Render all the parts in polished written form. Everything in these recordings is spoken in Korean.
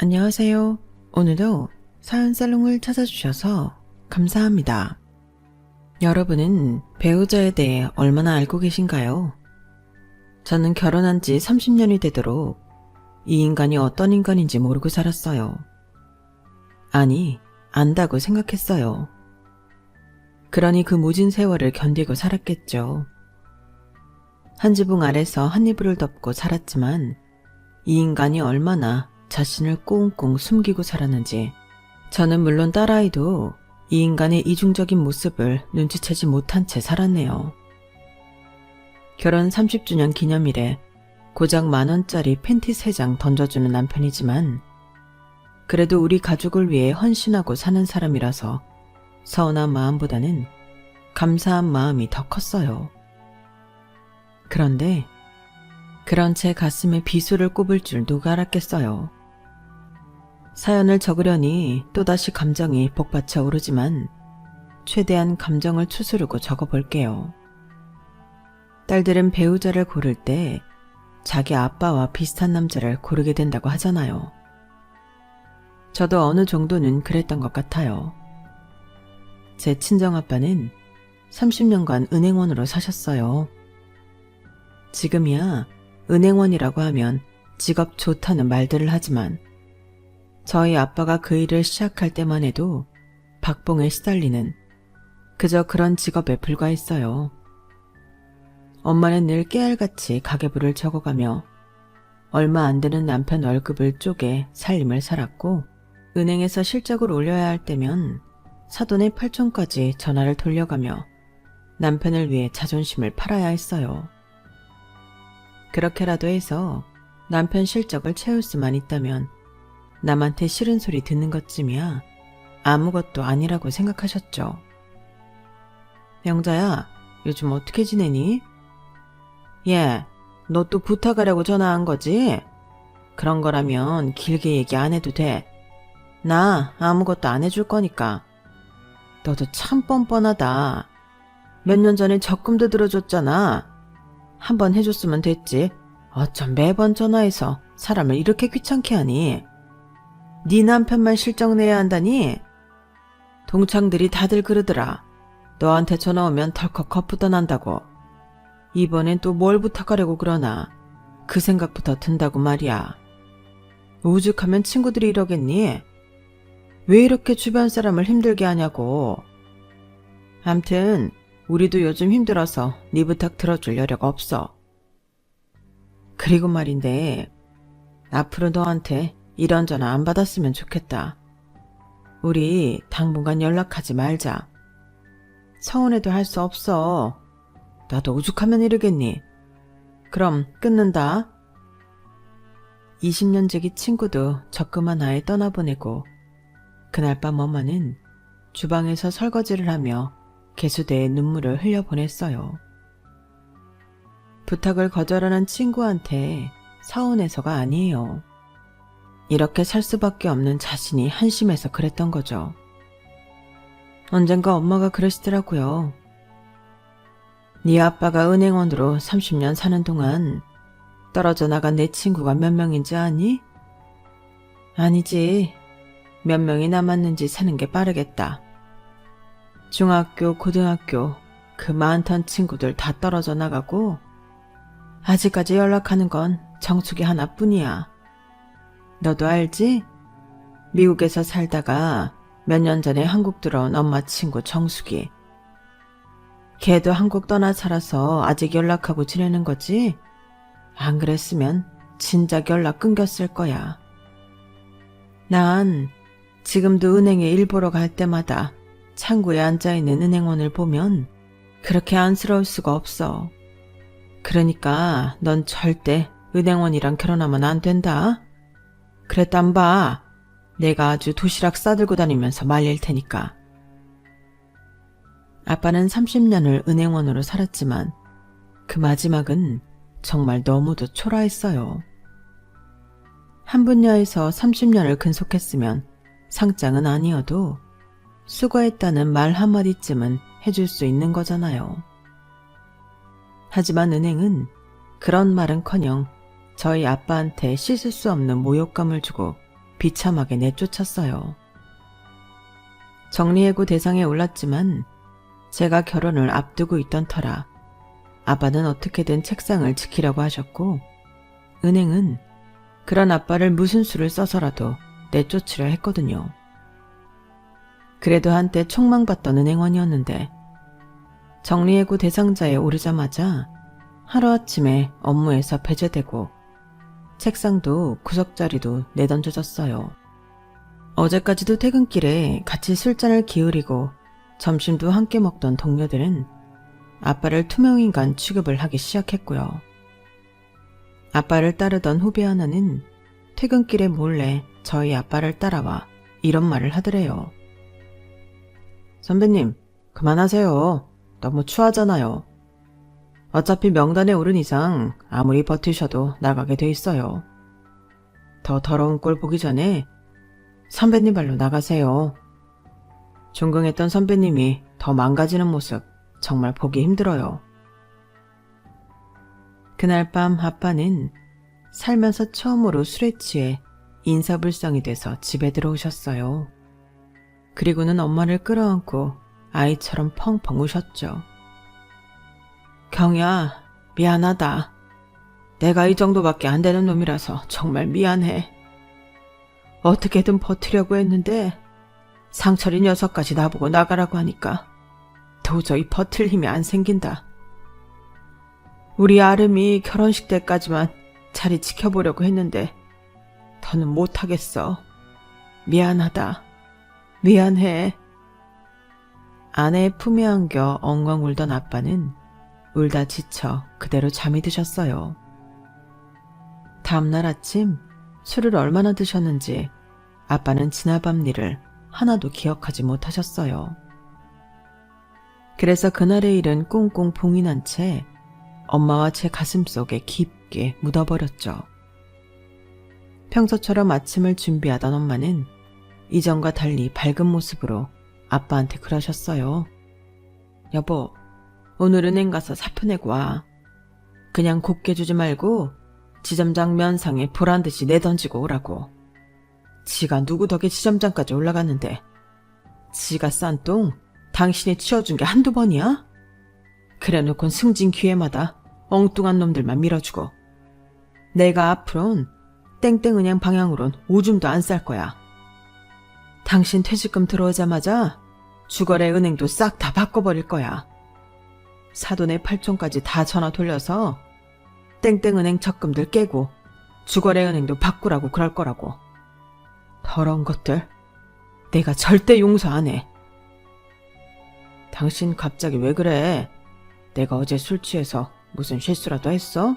안녕하세요. 오늘도 사연살롱을 찾아주셔서 감사합니다. 여러분은 배우자에 대해 얼마나 알고 계신가요? 저는 결혼한 지 30년이 되도록 이 인간이 어떤 인간인지 모르고 살았어요. 아니, 안다고 생각했어요. 그러니 그 모진 세월을 견디고 살았겠죠. 한 지붕 아래서 한 이불을 덮고 살았지만 이 인간이 얼마나 자신을 꽁꽁 숨기고 살았는지 저는 물론 딸아이도 이 인간의 이중적인 모습을 눈치채지 못한 채 살았네요. 결혼 30주년 기념일에 고작 10,000원짜리 팬티 3장 던져주는 남편이지만 그래도 우리 가족을 위해 헌신하고 사는 사람이라서 서운한 마음보다는 감사한 마음이 더 컸어요. 그런데 그런 제 가슴에 비수를 꼽을 줄 누가 알았겠어요. 사연을 적으려니 또다시 감정이 복받쳐 오르지만 최대한 감정을 추스르고 적어볼게요. 딸들은 배우자를 고를 때 자기 아빠와 비슷한 남자를 고르게 된다고 하잖아요. 저도 어느 정도는 그랬던 것 같아요. 제 친정아빠는 30년간 은행원으로 사셨어요. 지금이야 은행원이라고 하면 직업 좋다는 말들을 하지만 저희 아빠가 그 일을 시작할 때만 해도 박봉에 시달리는 그저 그런 직업에 불과했어요. 엄마는 늘 깨알같이 가계부를 적어가며 얼마 안 되는 남편 월급을 쪼개 살림을 살았고 은행에서 실적을 올려야 할 때면 사돈의 8촌까지 전화를 돌려가며 남편을 위해 자존심을 팔아야 했어요. 그렇게라도 해서 남편 실적을 채울 수만 있다면 남한테 싫은 소리 듣는 것쯤이야 아무것도 아니라고 생각하셨죠. 영자야, 요즘 어떻게 지내니? 예, 너 또 부탁하려고 전화한 거지? 그런 거라면 길게 얘기 안 해도 돼. 나 아무것도 안 해줄 거니까. 너도 참 뻔뻔하다. 몇 년 전에 적금도 들어줬잖아. 한번 해줬으면 됐지. 어쩜 매번 전화해서 사람을 이렇게 귀찮게 하니? 네 남편만 실적 내야 한다니? 동창들이 다들 그러더라. 너한테 전화 오면 덜컥 겁부터 난다고. 이번엔 또 뭘 부탁하려고 그러나 그 생각부터 든다고 말이야. 오죽하면 친구들이 이러겠니? 왜 이렇게 주변 사람을 힘들게 하냐고. 암튼 우리도 요즘 힘들어서 네 부탁 들어줄 여력 없어. 그리고 말인데 앞으로 너한테 이런 전화 안 받았으면 좋겠다. 우리 당분간 연락하지 말자. 서운해도 할 수 없어. 나도 오죽하면 이러겠니. 그럼 끊는다. 20년 지기 친구도 적금 하나에 떠나보내고 그날 밤 엄마는 주방에서 설거지를 하며 개수대에 눈물을 흘려보냈어요. 부탁을 거절하는 친구한테 서운해서가 아니에요. 이렇게 살 수밖에 없는 자신이 한심해서 그랬던 거죠. 언젠가 엄마가 그러시더라고요. 네 아빠가 은행원으로 30년 사는 동안 떨어져 나간 내 친구가 몇 명인지 아니? 아니지. 몇 명이 남았는지 세는 게 빠르겠다. 중학교, 고등학교 그 많던 친구들 다 떨어져 나가고 아직까지 연락하는 건 정숙이 하나뿐이야. 너도 알지? 미국에서 살다가 몇 년 전에 한국 들어온 엄마 친구 정숙이. 걔도 한국 떠나 살아서 아직 연락하고 지내는 거지? 안 그랬으면 진작 연락 끊겼을 거야. 난 지금도 은행에 일 보러 갈 때마다 창구에 앉아있는 은행원을 보면 그렇게 안쓰러울 수가 없어. 그러니까 넌 절대 은행원이랑 결혼하면 안 된다. 그랬단 봐. 내가 아주 도시락 싸들고 다니면서 말릴 테니까. 아빠는 30년을 은행원으로 살았지만 그 마지막은 정말 너무도 초라했어요. 한 분야에서 30년을 근속했으면 상장은 아니어도 수고했다는 말 한마디쯤은 해줄 수 있는 거잖아요. 하지만 은행은 그런 말은커녕 저희 아빠한테 씻을 수 없는 모욕감을 주고 비참하게 내쫓았어요. 정리해고 대상에 올랐지만 제가 결혼을 앞두고 있던 터라 아빠는 어떻게든 책상을 지키려고 하셨고 은행은 그런 아빠를 무슨 수를 써서라도 내쫓으려 했거든요. 그래도 한때 촉망받던 은행원이었는데 정리해고 대상자에 오르자마자 하루아침에 업무에서 배제되고 책상도 구석자리도 내던져졌어요. 어제까지도 퇴근길에 같이 술잔을 기울이고 점심도 함께 먹던 동료들은 아빠를 투명인간 취급을 하기 시작했고요. 아빠를 따르던 후배 하나는 퇴근길에 몰래 저희 아빠를 따라와 이런 말을 하더래요. 선배님, 그만하세요. 너무 추하잖아요. 어차피 명단에 오른 이상 아무리 버티셔도 나가게 돼 있어요. 더 더러운 꼴 보기 전에 선배님 발로 나가세요. 존경했던 선배님이 더 망가지는 모습 정말 보기 힘들어요. 그날 밤 아빠는 살면서 처음으로 술에 취해 인사불성이 돼서 집에 들어오셨어요. 그리고는 엄마를 끌어안고 아이처럼 펑펑 우셨죠. 경야, 미안하다. 내가 이 정도밖에 안 되는 놈이라서 정말 미안해. 어떻게든 버티려고 했는데 상철이 녀석까지 나보고 나가라고 하니까 도저히 버틸 힘이 안 생긴다. 우리 아름이 결혼식 때까지만 자리 지켜보려고 했는데 더는 못하겠어. 미안하다. 미안해. 아내의 품에 안겨 엉엉 울던 아빠는 울다 지쳐 그대로 잠이 드셨어요. 다음날 아침 술을 얼마나 드셨는지 아빠는 지나밤 일을 하나도 기억하지 못하셨어요. 그래서 그날의 일은 꽁꽁 봉이 난 채 엄마와 제 가슴속에 깊게 묻어버렸죠. 평소처럼 아침을 준비하던 엄마는 이전과 달리 밝은 모습으로 아빠한테 그러셨어요. 여보, 오늘 은행 가서 사표 내고 와. 그냥 곱게 주지 말고 지점장 면상에 보란듯이 내던지고 오라고. 지가 누구 덕에 지점장까지 올라갔는데 지가 싼 똥 당신이 치워준 게 한두 번이야? 그래놓곤 승진 기회마다 엉뚱한 놈들만 밀어주고 내가 앞으론 땡땡은행 방향으론 오줌도 안 쌀 거야. 당신 퇴직금 들어오자마자 주거래 은행도 싹 다 바꿔버릴 거야. 사돈의 8촌까지 다 전화 돌려서 땡땡은행 적금들 깨고 주거래 은행도 바꾸라고 그럴 거라고. 더러운 것들. 내가 절대 용서 안 해. 당신 갑자기 왜 그래? 내가 어제 술 취해서 무슨 실수라도 했어?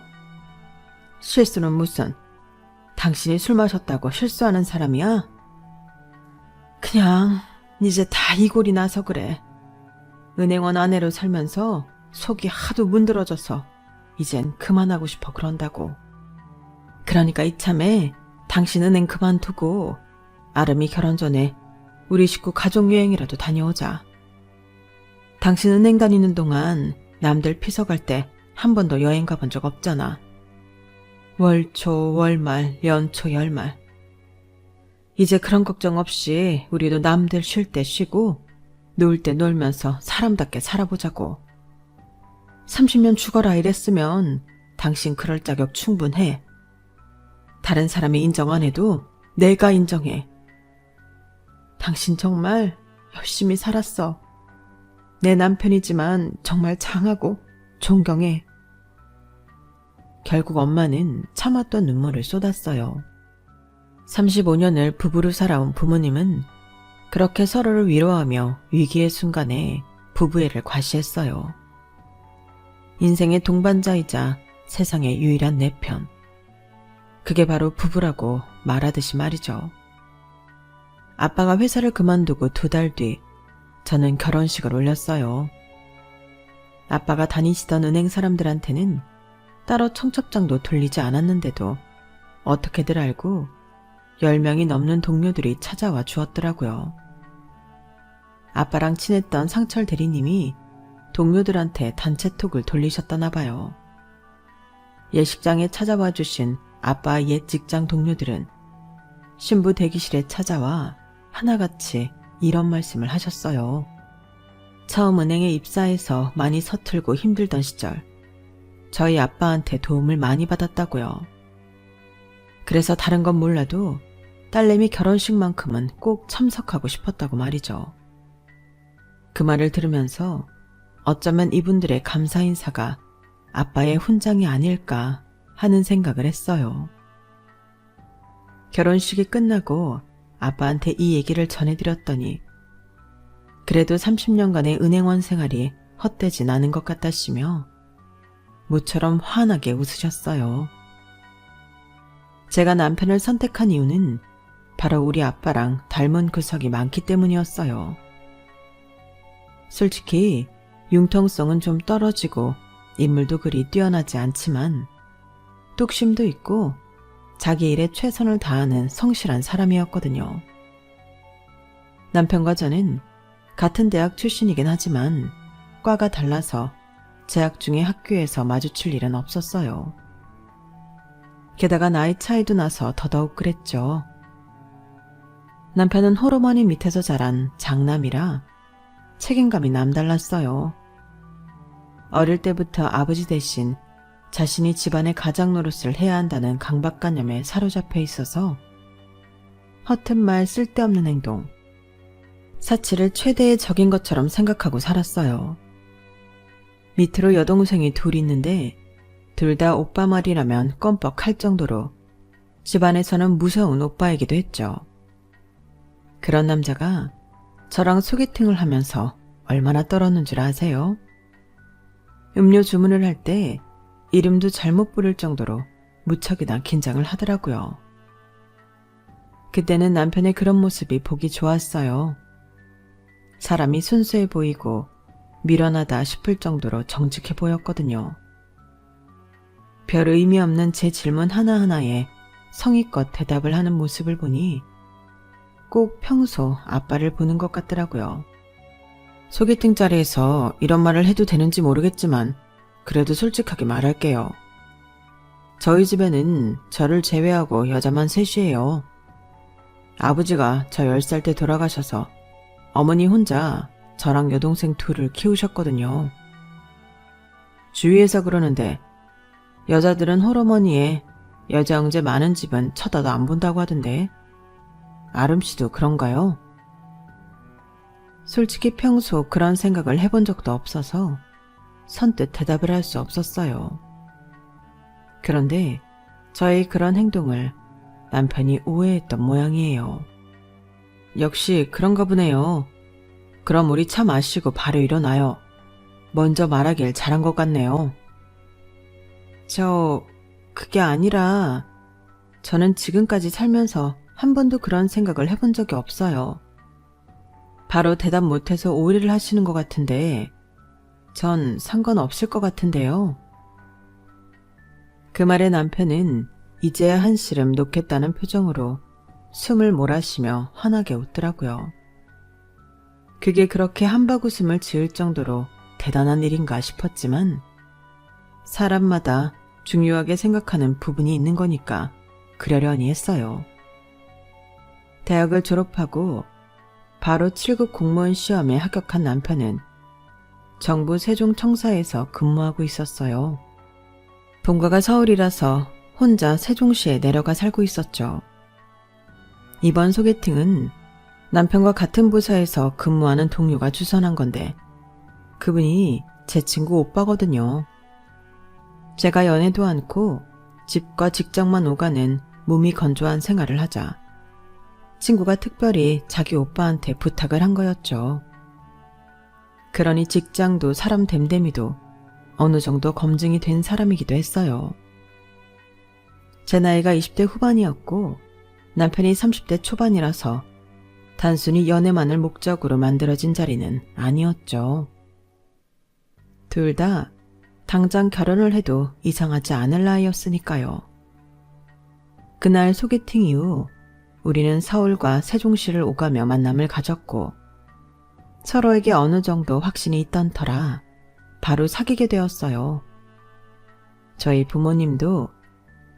실수는 무슨. 당신이 술 마셨다고 실수하는 사람이야? 그냥 이제 다 이골이 나서 그래. 은행원 아내로 살면서 속이 하도 문드러져서 이젠 그만하고 싶어 그런다고. 그러니까 이참에 당신 은행 그만두고 아름이 결혼 전에 우리 식구 가족여행이라도 다녀오자. 당신 은행 다니는 동안 남들 피서갈 때 한 번도 여행 가본 적 없잖아. 월초, 월말, 연초, 열말. 이제 그런 걱정 없이 우리도 남들 쉴 때 쉬고 놀 때 놀면서 사람답게 살아보자고. 30년 죽어라 이랬으면 당신 그럴 자격 충분해. 다른 사람이 인정 안 해도 내가 인정해. 당신 정말 열심히 살았어. 내 남편이지만 정말 장하고 존경해. 결국 엄마는 참았던 눈물을 쏟았어요. 35년을 부부로 살아온 부모님은 그렇게 서로를 위로하며 위기의 순간에 부부애를 과시했어요. 인생의 동반자이자 세상의 유일한 내 편. 그게 바로 부부라고 말하듯이 말이죠. 아빠가 회사를 그만두고 2달 뒤 저는 결혼식을 올렸어요. 아빠가 다니시던 은행 사람들한테는 따로 청첩장도 돌리지 않았는데도 어떻게들 알고 10명이 넘는 동료들이 찾아와 주었더라고요. 아빠랑 친했던 상철 대리님이 동료들한테 단체톡을 돌리셨다나 봐요. 예식장에 찾아와 주신 아빠의 옛 직장 동료들은 신부 대기실에 찾아와 하나같이 이런 말씀을 하셨어요. 처음 은행에 입사해서 많이 서툴고 힘들던 시절 저희 아빠한테 도움을 많이 받았다고요. 그래서 다른 건 몰라도 딸내미 결혼식만큼은 꼭 참석하고 싶었다고 말이죠. 그 말을 들으면서 어쩌면 이분들의 감사 인사가 아빠의 훈장이 아닐까 하는 생각을 했어요. 결혼식이 끝나고 아빠한테 이 얘기를 전해드렸더니 그래도 30년간의 은행원 생활이 헛되진 않은 것 같다시며 모처럼 환하게 웃으셨어요. 제가 남편을 선택한 이유는 바로 우리 아빠랑 닮은 구석이 많기 때문이었어요. 솔직히 융통성은 좀 떨어지고 인물도 그리 뛰어나지 않지만 뚝심도 있고 자기 일에 최선을 다하는 성실한 사람이었거든요. 남편과 저는 같은 대학 출신이긴 하지만 과가 달라서 재학 중에 학교에서 마주칠 일은 없었어요. 게다가 나이 차이도 나서 더더욱 그랬죠. 남편은 홀어머니 밑에서 자란 장남이라 책임감이 남달랐어요. 어릴 때부터 아버지 대신 자신이 집안의 가장 노릇을 해야 한다는 강박관념에 사로잡혀 있어서 허튼 말 쓸데없는 행동, 사치를 최대의 적인 것처럼 생각하고 살았어요. 밑으로 여동생이 둘 있는데 둘 다 오빠 말이라면 껌뻑할 정도로 집안에서는 무서운 오빠이기도 했죠. 그런 남자가 저랑 소개팅을 하면서 얼마나 떨었는 줄 아세요? 음료 주문을 할 때 이름도 잘못 부를 정도로 무척이나 긴장을 하더라고요. 그때는 남편의 그런 모습이 보기 좋았어요. 사람이 순수해 보이고 미련하다 싶을 정도로 정직해 보였거든요. 별 의미 없는 제 질문 하나하나에 성의껏 대답을 하는 모습을 보니 꼭 평소 아빠를 보는 것 같더라고요. 소개팅 자리에서 이런 말을 해도 되는지 모르겠지만 그래도 솔직하게 말할게요. 저희 집에는 저를 제외하고 여자만 셋이에요. 아버지가 저 10살 때 돌아가셔서 어머니 혼자 저랑 여동생 둘을 키우셨거든요. 주위에서 그러는데 여자들은 홀어머니에 여자 형제 많은 집은 쳐다도 안 본다고 하던데 아름씨도 그런가요? 솔직히 평소 그런 생각을 해본 적도 없어서 선뜻 대답을 할 수 없었어요. 그런데 저의 그런 행동을 남편이 오해했던 모양이에요. 역시 그런가 보네요. 그럼 우리 차 마시고 바로 일어나요. 먼저 말하길 잘한 것 같네요. 그게 아니라 저는 지금까지 살면서 한 번도 그런 생각을 해본 적이 없어요. 바로 대답 못해서 오해를 하시는 것 같은데 전 상관없을 것 같은데요. 그 말에 남편은 이제야 한시름 놓겠다는 표정으로 숨을 몰아쉬며 환하게 웃더라고요. 그게 그렇게 한바구음을 지을 정도로 대단한 일인가 싶었지만 사람마다 중요하게 생각하는 부분이 있는 거니까 그러려니 했어요. 대학을 졸업하고 바로 7급 공무원 시험에 합격한 남편은 정부 세종청사에서 근무하고 있었어요. 본가가 서울이라서 혼자 세종시에 내려가 살고 있었죠. 이번 소개팅은 남편과 같은 부서에서 근무하는 동료가 주선한 건데 그분이 제 친구 오빠거든요. 제가 연애도 않고 집과 직장만 오가는 몸이 건조한 생활을 하자 친구가 특별히 자기 오빠한테 부탁을 한 거였죠. 그러니 직장도 사람 됨됨이도 어느 정도 검증이 된 사람이기도 했어요. 제 나이가 20대 후반이었고 남편이 30대 초반이라서 단순히 연애만을 목적으로 만들어진 자리는 아니었죠. 둘 다 당장 결혼을 해도 이상하지 않을 나이였으니까요. 그날 소개팅 이후 우리는 서울과 세종시를 오가며 만남을 가졌고 서로에게 어느 정도 확신이 있던 터라 바로 사귀게 되었어요. 저희 부모님도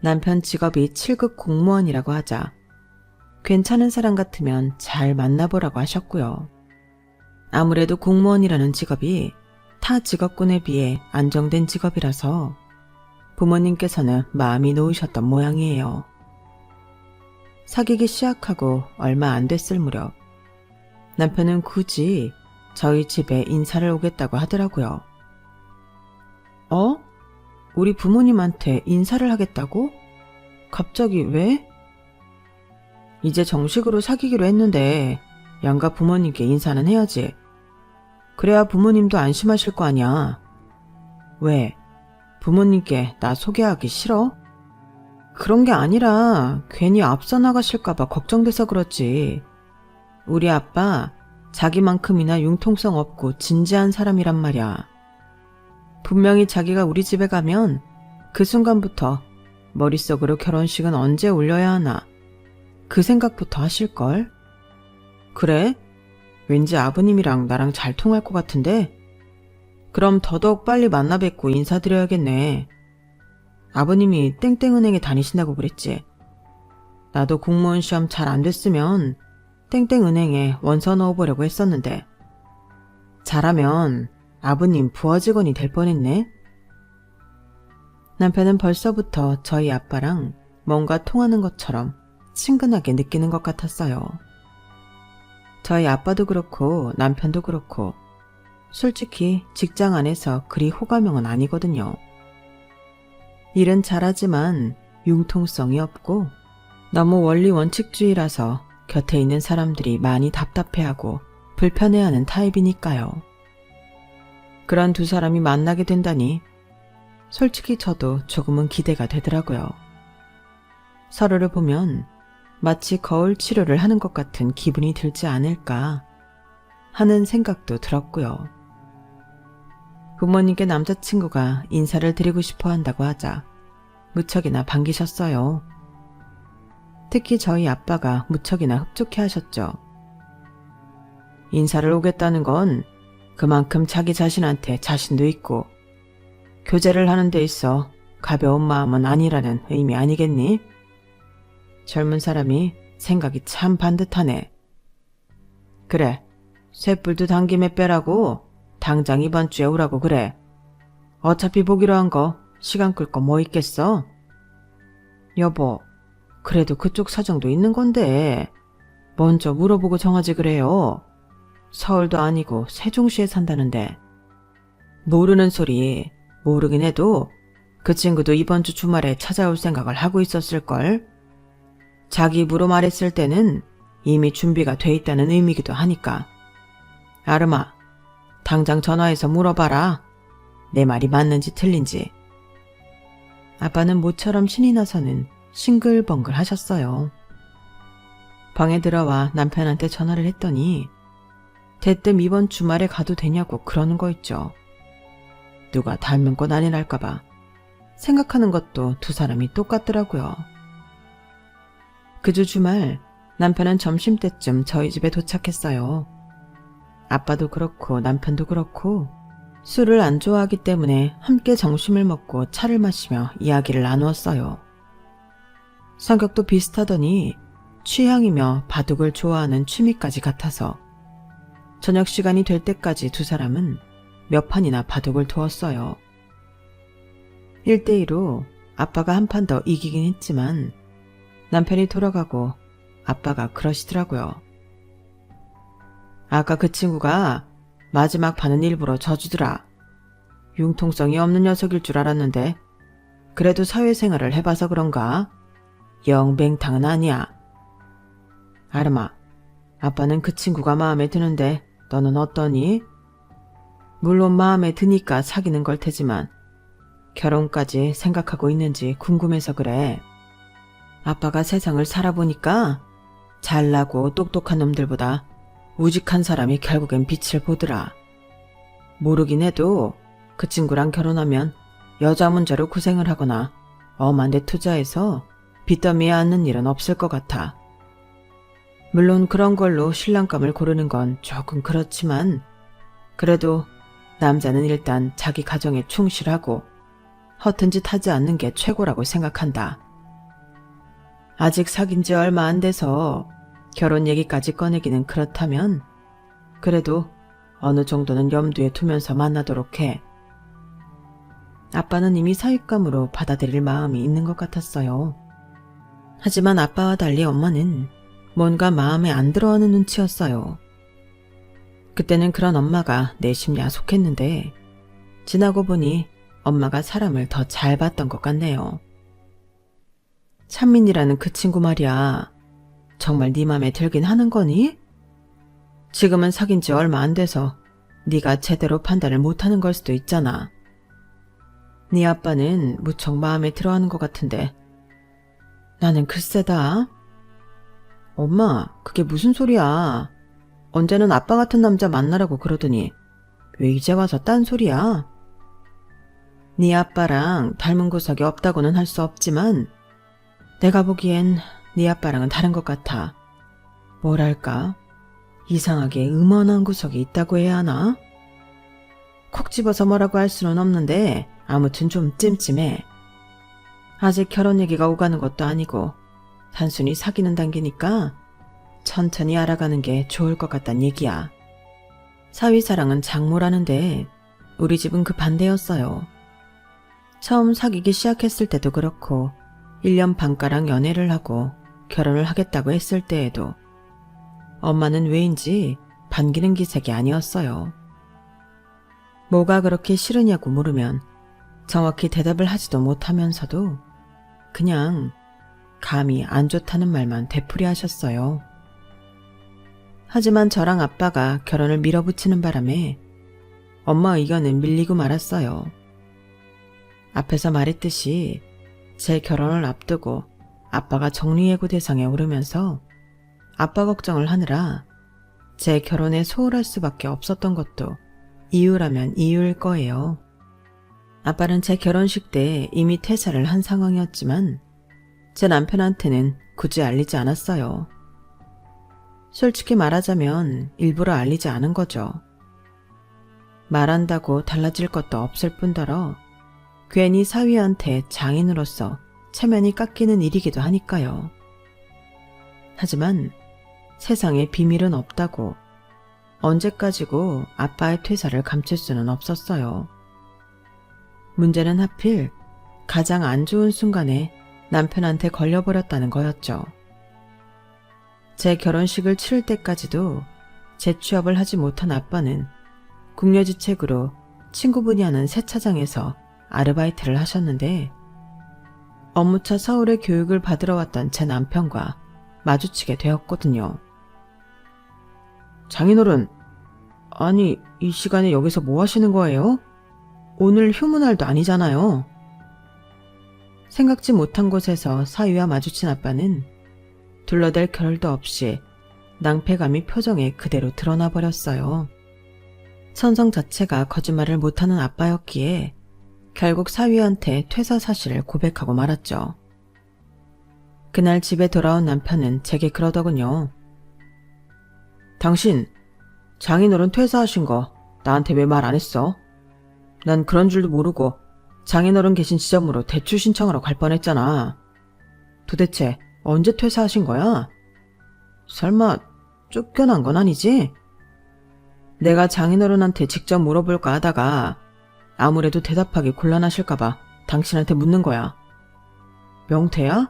남편 직업이 7급 공무원이라고 하자 괜찮은 사람 같으면 잘 만나보라고 하셨고요. 아무래도 공무원이라는 직업이 타 직업군에 비해 안정된 직업이라서 부모님께서는 마음이 놓이셨던 모양이에요. 사귀기 시작하고 얼마 안 됐을 무렵 남편은 굳이 저희 집에 인사를 오겠다고 하더라고요. 우리 부모님한테 인사를 하겠다고? 갑자기 왜? 이제 정식으로 사귀기로 했는데 양가 부모님께 인사는 해야지. 그래야 부모님도 안심하실 거 아니야. 왜? 부모님께 나 소개하기 싫어? 그런 게 아니라 괜히 앞서 나가실까봐 걱정돼서 그렇지. 우리 아빠 자기만큼이나 융통성 없고 진지한 사람이란 말이야. 분명히 자기가 우리 집에 가면 그 순간부터 머릿속으로 결혼식은 언제 올려야 하나 그 생각부터 하실걸? 그래? 왠지 아버님이랑 나랑 잘 통할 것 같은데? 그럼 더더욱 빨리 만나 뵙고 인사드려야겠네. 아버님이 땡땡은행에 다니신다고 그랬지. 나도 공무원 시험 잘 안 됐으면 땡땡은행에 원서 넣어보려고 했었는데 잘하면 아버님 부하 직원이 될 뻔했네. 남편은 벌써부터 저희 아빠랑 뭔가 통하는 것처럼 친근하게 느끼는 것 같았어요. 저희 아빠도 그렇고 남편도 그렇고 솔직히 직장 안에서 그리 호감형은 아니거든요. 일은 잘하지만 융통성이 없고 너무 원리 원칙주의라서 곁에 있는 사람들이 많이 답답해하고 불편해하는 타입이니까요. 그런 두 사람이 만나게 된다니 솔직히 저도 조금은 기대가 되더라고요. 서로를 보면 마치 거울 치료를 하는 것 같은 기분이 들지 않을까 하는 생각도 들었고요. 부모님께 남자친구가 인사를 드리고 싶어 한다고 하자 무척이나 반기셨어요. 특히 저희 아빠가 무척이나 흡족해 하셨죠. 인사를 오겠다는 건 그만큼 자기 자신한테 자신도 있고 교제를 하는 데 있어 가벼운 마음은 아니라는 의미 아니겠니? 젊은 사람이 생각이 참 반듯하네. 그래, 쇳불도 당김에 빼라고 당장 이번 주에 오라고 그래. 어차피 보기로 한 거 시간 끌 거 뭐 있겠어? 여보, 그래도 그쪽 사정도 있는 건데 먼저 물어보고 정하지 그래요. 서울도 아니고 세종시에 산다는데. 모르는 소리. 모르긴 해도 그 친구도 이번 주 주말에 찾아올 생각을 하고 있었을걸. 자기 입으로 말했을 때는 이미 준비가 돼 있다는 의미기도 하니까. 아름아, 당장 전화해서 물어봐라. 내 말이 맞는지 틀린지. 아빠는 모처럼 신이 나서는 싱글벙글 하셨어요. 방에 들어와 남편한테 전화를 했더니 대뜸 이번 주말에 가도 되냐고 그러는 거 있죠. 누가 닮은 거 난리날까봐 생각하는 것도 두 사람이 똑같더라고요. 그 주 주말 남편은 점심때쯤 저희 집에 도착했어요. 아빠도 그렇고 남편도 그렇고 술을 안 좋아하기 때문에 함께 점심을 먹고 차를 마시며 이야기를 나누었어요. 성격도 비슷하더니 취향이며 바둑을 좋아하는 취미까지 같아서 저녁 시간이 될 때까지 두 사람은 몇 판이나 바둑을 두었어요. 1대2로 아빠가 한 판 더 이기긴 했지만 남편이 돌아가고 아빠가 그러시더라고요. 아까 그 친구가 마지막 판은 일부러 져주더라. 융통성이 없는 녀석일 줄 알았는데 그래도 사회생활을 해봐서 그런가? 영 맹탕은 아니야. 아름아, 아빠는 그 친구가 마음에 드는데 너는 어떠니? 물론 마음에 드니까 사귀는 걸 테지만 결혼까지 생각하고 있는지 궁금해서 그래. 아빠가 세상을 살아보니까 잘나고 똑똑한 놈들보다 우직한 사람이 결국엔 빛을 보더라. 모르긴 해도 그 친구랑 결혼하면 여자 문제로 고생을 하거나 엄한 데 투자해서 빚더미에 앉는 일은 없을 것 같아. 물론 그런 걸로 신랑감을 고르는 건 조금 그렇지만 그래도 남자는 일단 자기 가정에 충실하고 허튼 짓 하지 않는 게 최고라고 생각한다. 아직 사귄 지 얼마 안 돼서 결혼 얘기까지 꺼내기는 그렇다면 그래도 어느 정도는 염두에 두면서 만나도록 해. 아빠는 이미 사윗감으로 받아들일 마음이 있는 것 같았어요. 하지만 아빠와 달리 엄마는 뭔가 마음에 안 들어하는 눈치였어요. 그때는 그런 엄마가 내심 야속했는데 지나고 보니 엄마가 사람을 더 잘 봤던 것 같네요. 찬민이라는 그 친구 말이야. 정말 네 맘에 들긴 하는 거니? 지금은 사귄 지 얼마 안 돼서 네가 제대로 판단을 못하는 걸 수도 있잖아. 네 아빠는 무척 마음에 들어하는 것 같은데 나는 글쎄다. 엄마, 그게 무슨 소리야. 언제는 아빠 같은 남자 만나라고 그러더니 왜 이제 와서 딴 소리야? 네 아빠랑 닮은 구석이 없다고는 할 수 없지만 내가 보기엔 네 아빠랑은 다른 것 같아. 뭐랄까, 이상하게 음원한 구석이 있다고 해야 하나? 콕 집어서 뭐라고 할 수는 없는데 아무튼 좀 찜찜해. 아직 결혼 얘기가 오가는 것도 아니고 단순히 사귀는 단계니까 천천히 알아가는 게 좋을 것 같단 얘기야. 사위사랑은 장모라는데 우리 집은 그 반대였어요. 처음 사귀기 시작했을 때도 그렇고 1년 반가량 연애를 하고 결혼을 하겠다고 했을 때에도 엄마는 왜인지 반기는 기색이 아니었어요. 뭐가 그렇게 싫으냐고 물으면 정확히 대답을 하지도 못하면서도 그냥 감이 안 좋다는 말만 되풀이하셨어요. 하지만 저랑 아빠가 결혼을 밀어붙이는 바람에 엄마 의견은 밀리고 말았어요. 앞에서 말했듯이 제 결혼을 앞두고 아빠가 정리해고 대상에 오르면서 아빠 걱정을 하느라 제 결혼에 소홀할 수밖에 없었던 것도 이유라면 이유일 거예요. 아빠는 제 결혼식 때 이미 퇴사를 한 상황이었지만 제 남편한테는 굳이 알리지 않았어요. 솔직히 말하자면 일부러 알리지 않은 거죠. 말한다고 달라질 것도 없을 뿐더러 괜히 사위한테 장인으로서 체면이 깎이는 일이기도 하니까요. 하지만 세상에 비밀은 없다고 언제까지고 아빠의 퇴사를 감출 수는 없었어요. 문제는 하필 가장 안 좋은 순간에 남편한테 걸려버렸다는 거였죠. 제 결혼식을 치를 때까지도 재취업을 하지 못한 아빠는 궁여지책으로 친구분이 하는 세차장에서 아르바이트를 하셨는데 업무차 서울에 교육을 받으러 왔던 제 남편과 마주치게 되었거든요. 장인어른, 아니 이 시간에 여기서 뭐 하시는 거예요? 오늘 휴무날도 아니잖아요. 생각지 못한 곳에서 사위와 마주친 아빠는 둘러댈 겨를도 없이 낭패감이 표정에 그대로 드러나 버렸어요. 선성 자체가 거짓말을 못하는 아빠였기에 결국 사위한테 퇴사 사실을 고백하고 말았죠. 그날 집에 돌아온 남편은 제게 그러더군요. 당신 장인어른 퇴사하신 거 나한테 왜 말 안 했어? 난 그런 줄도 모르고 장인어른 계신 지점으로 대출 신청하러 갈 뻔했잖아. 도대체 언제 퇴사하신 거야? 설마 쫓겨난 건 아니지? 내가 장인어른한테 직접 물어볼까 하다가 아무래도 대답하기 곤란하실까봐 당신한테 묻는 거야. 명태야?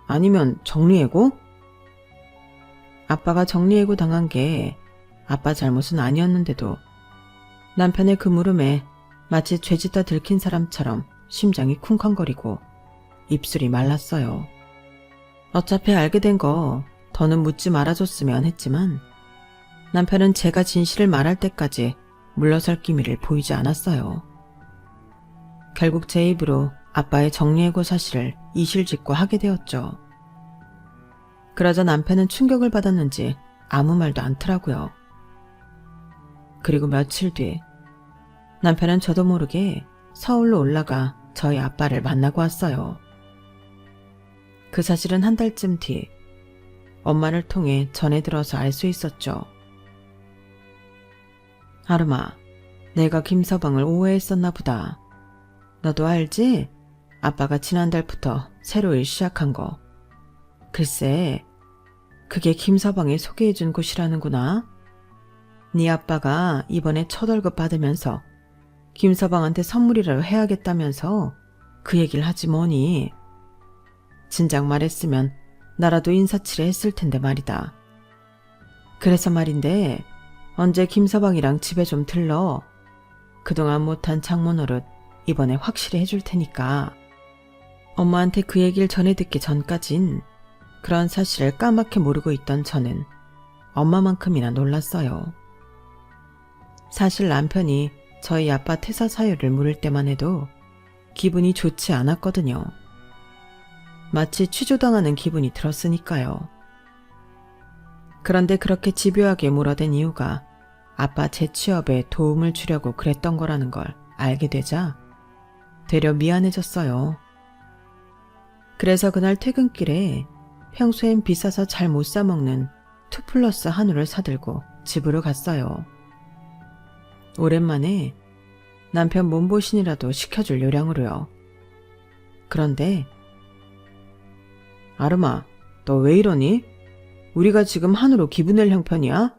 아니면 정리해고? 아빠가 정리해고 당한 게 아빠 잘못은 아니었는데도 남편의 그 물음에 마치 죄짓다 들킨 사람처럼 심장이 쿵쾅거리고 입술이 말랐어요. 어차피 알게 된 거 더는 묻지 말아줬으면 했지만 남편은 제가 진실을 말할 때까지 물러설 기미를 보이지 않았어요. 결국 제 입으로 아빠의 정리해고 사실을 이실직고 하게 되었죠. 그러자 남편은 충격을 받았는지 아무 말도 않더라고요. 그리고 며칠 뒤 남편은 저도 모르게 서울로 올라가 저희 아빠를 만나고 왔어요. 그 사실은 한 달쯤 뒤 엄마를 통해 전해 들어서 알 수 있었죠. 아름아, 내가 김서방을 오해했었나 보다. 너도 알지? 아빠가 지난달부터 새로 일 시작한 거. 글쎄, 그게 김서방이 소개해준 곳이라는구나. 네 아빠가 이번에 첫 월급 받으면서 김서방한테 선물이라도 해야겠다면서 그 얘기를 하지 뭐니. 진작 말했으면 나라도 인사치레 했을 텐데 말이다. 그래서 말인데 언제 김서방이랑 집에 좀 들러. 그동안 못한 장모 노릇 이번에 확실히 해줄 테니까. 엄마한테 그 얘기를 전해 듣기 전까진 그런 사실을 까맣게 모르고 있던 저는 엄마만큼이나 놀랐어요. 사실 남편이 저희 아빠 퇴사 사유를 물을 때만 해도 기분이 좋지 않았거든요. 마치 취조당하는 기분이 들었으니까요. 그런데 그렇게 집요하게 물어댄 이유가 아빠 재취업에 도움을 주려고 그랬던 거라는 걸 알게 되자 되려 미안해졌어요. 그래서 그날 퇴근길에 평소엔 비싸서 잘 못 사먹는 2플러스 한우를 사들고 집으로 갔어요. 오랜만에 남편 몸보신이라도 시켜줄 요량으로요. 그런데 아름아, 너 왜 이러니? 우리가 지금 한우로 기분 낼 형편이야?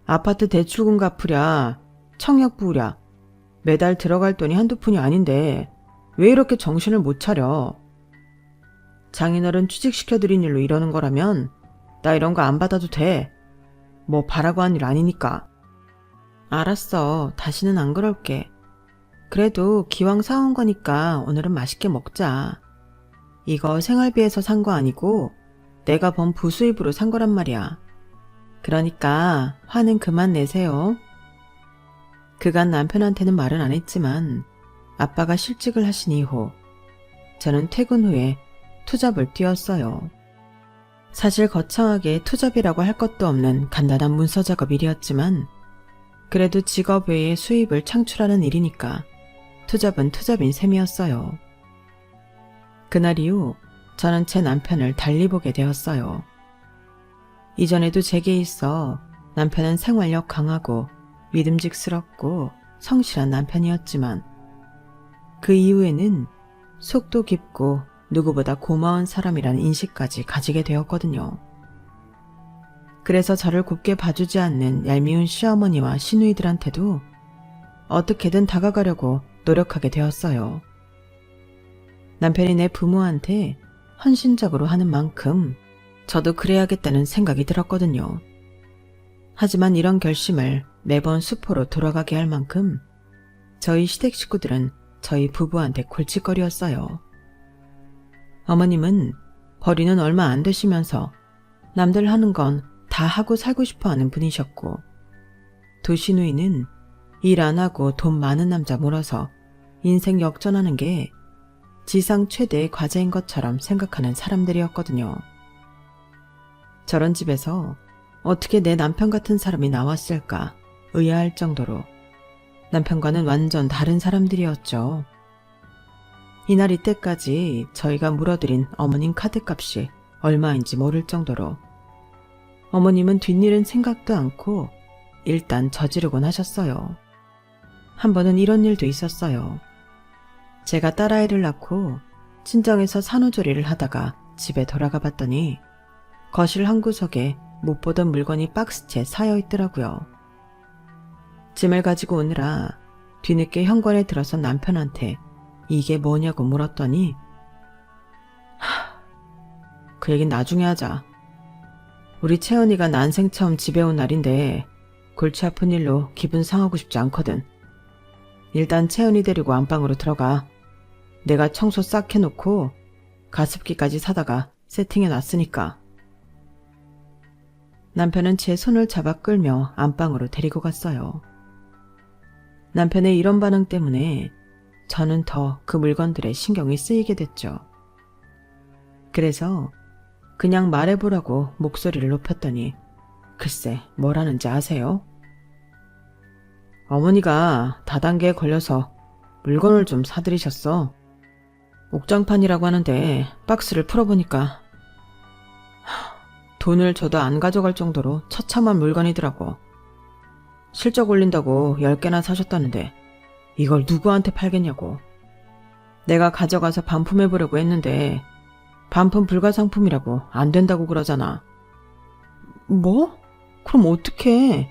아파트 대출금 갚으랴, 청약 부으랴, 매달 들어갈 돈이 한두 푼이 아닌데 왜 이렇게 정신을 못 차려? 장인어른 취직시켜드린 일로 이러는 거라면 나 이런 거 안 받아도 돼. 뭐 바라고 한 일 아니니까. 알았어. 다시는 안 그럴게. 그래도 기왕 사온 거니까 오늘은 맛있게 먹자. 이거 생활비에서 산 거 아니고 내가 번 부수입으로 산 거란 말이야. 그러니까 화는 그만 내세요. 그간 남편한테는 말은 안 했지만 아빠가 실직을 하신 이후 저는 퇴근 후에 투잡을 뛰었어요. 사실 거창하게 투잡이라고 할 것도 없는 간단한 문서 작업 일이었지만 그래도 직업 외에 수입을 창출하는 일이니까 투잡은 투잡인 셈이었어요. 그날 이후 저는 제 남편을 달리 보게 되었어요. 이전에도 제게 있어 남편은 생활력 강하고 믿음직스럽고 성실한 남편이었지만 그 이후에는 속도 깊고 누구보다 고마운 사람이라는 인식까지 가지게 되었거든요. 그래서 저를 곱게 봐주지 않는 얄미운 시어머니와 시누이들한테도 어떻게든 다가가려고 노력하게 되었어요. 남편이 내 부모한테 헌신적으로 하는 만큼 저도 그래야겠다는 생각이 들었거든요. 하지만 이런 결심을 매번 수포로 돌아가게 할 만큼 저희 시댁 식구들은 저희 부부한테 골칫거리였어요. 어머님은 벌이는 얼마 안 되시면서 남들 하는 건 다 하고 살고 싶어 하는 분이셨고 두 시누이는 일 안 하고 돈 많은 남자 몰아서 인생 역전하는 게 지상 최대의 과제인 것처럼 생각하는 사람들이었거든요. 저런 집에서 어떻게 내 남편 같은 사람이 나왔을까 의아할 정도로 남편과는 완전 다른 사람들이었죠. 이날 이때까지 저희가 물어드린 어머님 카드값이 얼마인지 모를 정도로 어머님은 뒷일은 생각도 않고 일단 저지르곤 하셨어요. 한 번은 이런 일도 있었어요. 제가 딸아이를 낳고 친정에서 산후조리를 하다가 집에 돌아가 봤더니 거실 한 구석에 못 보던 물건이 박스채 쌓여 있더라고요. 짐을 가지고 오느라 뒤늦게 현관에 들어서 남편한테 이게 뭐냐고 물었더니 그 얘긴 나중에 하자. 우리 채연이가 난생 처음 집에 온 날인데 골치 아픈 일로 기분 상하고 싶지 않거든. 일단 채연이 데리고 안방으로 들어가. 내가 청소 싹 해놓고 가습기까지 사다가 세팅해 놨으니까. 남편은 제 손을 잡아 끌며 안방으로 데리고 갔어요. 남편의 이런 반응 때문에 저는 더 그 물건들에 신경이 쓰이게 됐죠. 그래서 그냥 말해보라고 목소리를 높였더니 글쎄 뭘 하는지 아세요? 어머니가 다단계에 걸려서 물건을 좀 사들이셨어. 옥장판이라고 하는데 박스를 풀어보니까 돈을 줘도 안 가져갈 정도로 처참한 물건이더라고. 실적 올린다고 10개나 사셨다는데 이걸 누구한테 팔겠냐고. 내가 가져가서 반품해보려고 했는데 반품 불가상품이라고 안 된다고 그러잖아. 뭐? 그럼 어떡해?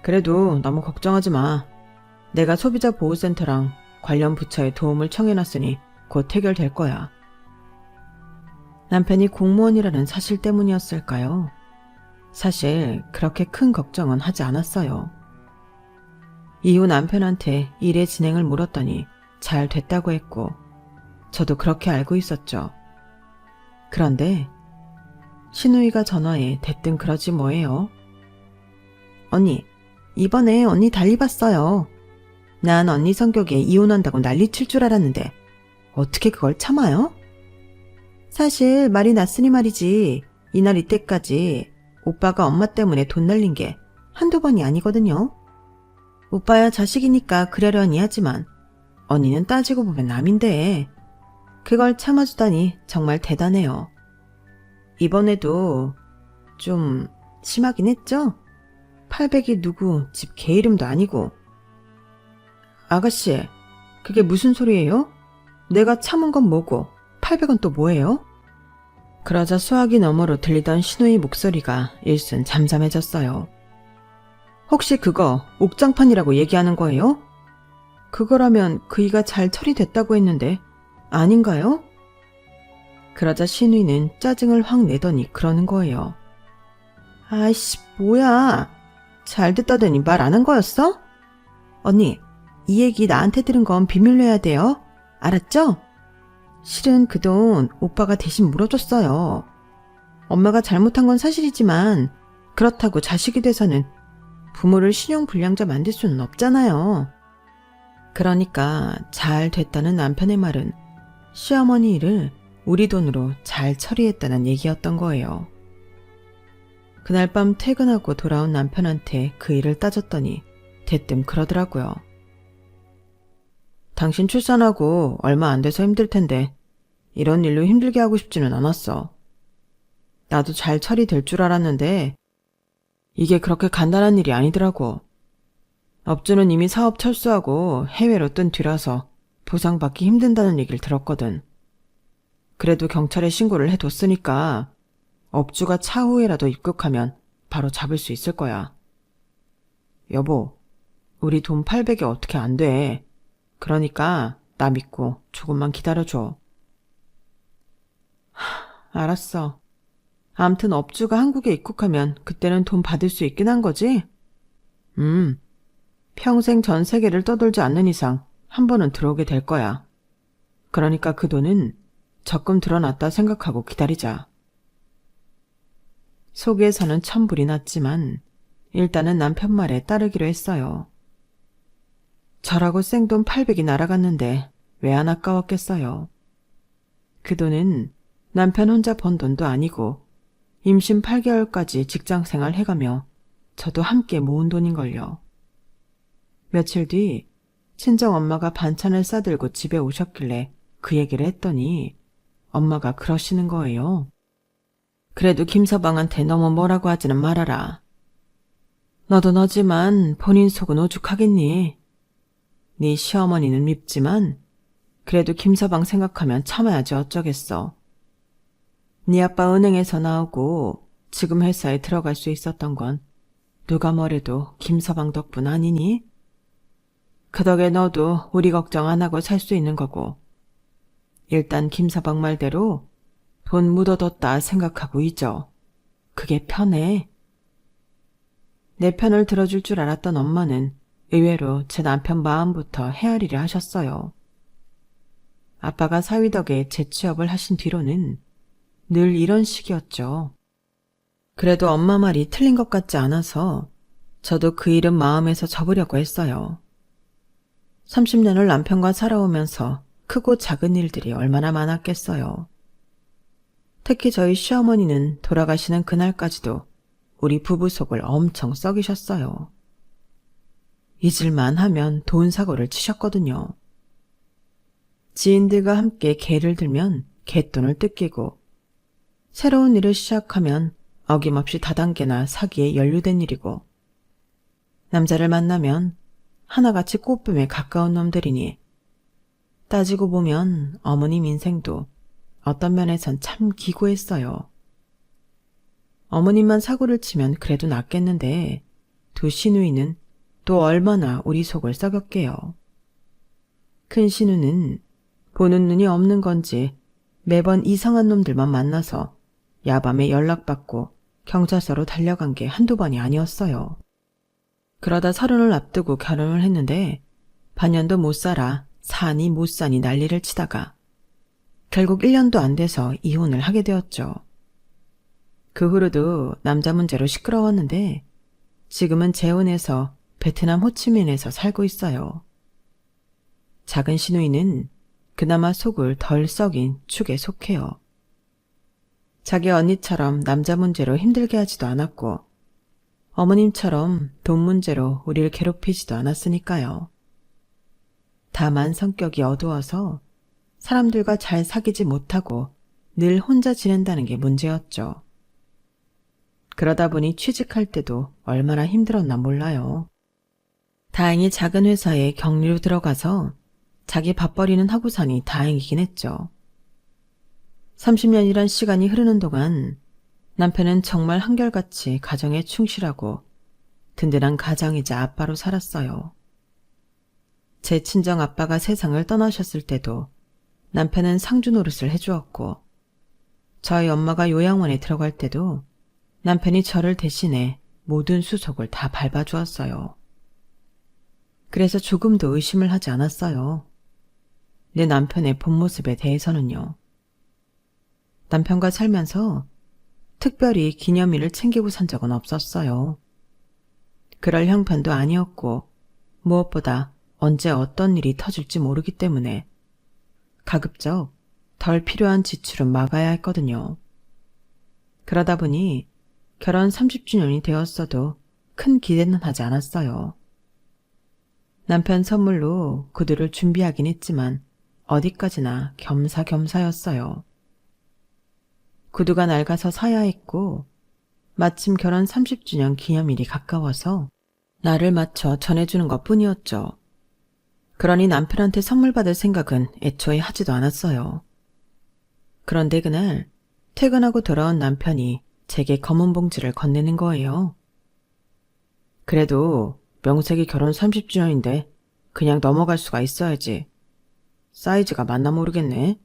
그래도 너무 걱정하지 마. 내가 소비자보호센터랑 관련 부처에 도움을 청해놨으니 곧 해결될 거야. 남편이 공무원이라는 사실 때문이었을까요? 사실 그렇게 큰 걱정은 하지 않았어요. 이후 남편한테 일의 진행을 물었더니 잘 됐다고 했고 저도 그렇게 알고 있었죠. 그런데 신우이가 전화해 대뜸 그러지 뭐예요. 언니, 이번에 언니 달리 봤어요. 난 언니 성격에 이혼한다고 난리칠 줄 알았는데 어떻게 그걸 참아요? 사실 말이 났으니 말이지 이날 이때까지 오빠가 엄마 때문에 돈 날린 게 한두 번이 아니거든요. 오빠야 자식이니까 그러려니 하지만 언니는 따지고 보면 남인데 그걸 참아주다니 정말 대단해요. 이번에도 좀 심하긴 했죠? 800이 누구 집 개 이름도 아니고. 아가씨, 그게 무슨 소리예요? 내가 참은 건 뭐고 800은 또 뭐예요? 그러자 수화기 너머로 들리던 신우의 목소리가 일순 잠잠해졌어요. 혹시 그거 옥장판이라고 얘기하는 거예요? 그거라면 그이가 잘 처리됐다고 했는데 아닌가요? 그러자 신우이는 짜증을 확 내더니 그러는 거예요. 아이씨 뭐야, 잘 됐다더니 말 안 한 거였어? 언니, 이 얘기 나한테 들은 건 비밀로 해야 돼요. 알았죠? 실은 그 돈 오빠가 대신 물어줬어요. 엄마가 잘못한 건 사실이지만 그렇다고 자식이 돼서는 부모를 신용불량자 만들 수는 없잖아요. 그러니까 잘 됐다는 남편의 말은 시어머니 일을 우리 돈으로 잘 처리했다는 얘기였던 거예요. 그날 밤 퇴근하고 돌아온 남편한테 그 일을 따졌더니 대뜸 그러더라고요. 당신 출산하고 얼마 안 돼서 힘들 텐데 이런 일로 힘들게 하고 싶지는 않았어. 나도 잘 처리될 줄 알았는데 이게 그렇게 간단한 일이 아니더라고. 업주는 이미 사업 철수하고 해외로 뜬 뒤라서 보상받기 힘든다는 얘기를 들었거든. 그래도 경찰에 신고를 해뒀으니까 업주가 차후에라도 입국하면 바로 잡을 수 있을 거야. 여보, 우리 돈 800이 어떻게 안 돼. 그러니까 나 믿고 조금만 기다려줘. 알았어. 암튼 업주가 한국에 입국하면 그때는 돈 받을 수 있긴 한 거지? 평생 전 세계를 떠돌지 않는 이상 한 번은 들어오게 될 거야. 그러니까 그 돈은 적금 들어놨다 생각하고 기다리자. 속에서는 천불이 났지만 일단은 남편 말에 따르기로 했어요. 저라고 생돈 800이 날아갔는데 왜 안 아까웠겠어요. 그 돈은 남편 혼자 번 돈도 아니고 임신 8개월까지 직장생활 해가며 저도 함께 모은 돈인걸요. 며칠 뒤 친정엄마가 반찬을 싸들고 집에 오셨길래 그 얘기를 했더니 엄마가 그러시는 거예요. 그래도 김서방한테 너무 뭐라고 하지는 말아라. 너도 너지만 본인 속은 오죽하겠니? 네 시어머니는 밉지만 그래도 김서방 생각하면 참아야지 어쩌겠어. 네 아빠 은행에서 나오고 지금 회사에 들어갈 수 있었던 건 누가 뭐래도 김서방 덕분 아니니? 그 덕에 너도 우리 걱정 안 하고 살 수 있는 거고. 일단 김서방 말대로 돈 묻어뒀다 생각하고 잊어. 그게 편해. 내 편을 들어줄 줄 알았던 엄마는 의외로 제 남편 마음부터 헤아리려 하셨어요. 아빠가 사위 덕에 재취업을 하신 뒤로는 늘 이런 식이었죠. 그래도 엄마 말이 틀린 것 같지 않아서 저도 그 일은 마음에서 접으려고 했어요. 30년을 남편과 살아오면서 크고 작은 일들이 얼마나 많았겠어요. 특히 저희 시어머니는 돌아가시는 그날까지도 우리 부부 속을 엄청 썩이셨어요. 잊을만 하면 돈 사고를 치셨거든요. 지인들과 함께 개를 들면 갯돈을 뜯기고 새로운 일을 시작하면 어김없이 다단계나 사기에 연루된 일이고 남자를 만나면 하나같이 꽃뱀에 가까운 놈들이니 따지고 보면 어머님 인생도 어떤 면에선 참 기고했어요. 어머님만 사고를 치면 그래도 낫겠는데 두 시누이는 또 얼마나 우리 속을 썩였게요. 큰 시누는 보는 눈이 없는 건지 매번 이상한 놈들만 만나서 야밤에 연락받고 경찰서로 달려간 게 한두 번이 아니었어요. 그러다 30을 앞두고 결혼을 했는데 반년도 못 살아 사니 못 사니 난리를 치다가 결국 1년도 안 돼서 이혼을 하게 되었죠. 그 후로도 남자 문제로 시끄러웠는데 지금은 재혼해서 베트남 호치민에서 살고 있어요. 작은 시누이는 그나마 속을 덜 썩인 축에 속해요. 자기 언니처럼 남자 문제로 힘들게 하지도 않았고 어머님처럼 돈 문제로 우리를 괴롭히지도 않았으니까요. 다만 성격이 어두워서 사람들과 잘 사귀지 못하고 늘 혼자 지낸다는 게 문제였죠. 그러다 보니 취직할 때도 얼마나 힘들었나 몰라요. 다행히 작은 회사에 격리로 들어가서 자기 밥벌이는 하고 사니 다행이긴 했죠. 30년이란 시간이 흐르는 동안 남편은 정말 한결같이 가정에 충실하고 든든한 가장이자 아빠로 살았어요. 제 친정 아빠가 세상을 떠나셨을 때도 남편은 상주 노릇을 해주었고 저희 엄마가 요양원에 들어갈 때도 남편이 저를 대신해 모든 수속을 다 밟아주었어요. 그래서 조금도 의심을 하지 않았어요. 내 남편의 본 모습에 대해서는요. 남편과 살면서 특별히 기념일을 챙기고 산 적은 없었어요. 그럴 형편도 아니었고 무엇보다 언제 어떤 일이 터질지 모르기 때문에 가급적 덜 필요한 지출은 막아야 했거든요. 그러다 보니 결혼 30주년이 되었어도 큰 기대는 하지 않았어요. 남편 선물로 구두를 준비하긴 했지만 어디까지나 겸사겸사였어요. 구두가 낡아서 사야 했고 마침 결혼 30주년 기념일이 가까워서 날을 맞춰 전해주는 것뿐이었죠. 그러니 남편한테 선물 받을 생각은 애초에 하지도 않았어요. 그런데 그날 퇴근하고 돌아온 남편이 제게 검은 봉지를 건네는 거예요. 그래도 명색이 결혼 30주년인데 그냥 넘어갈 수가 있어야지. 사이즈가 맞나 모르겠네.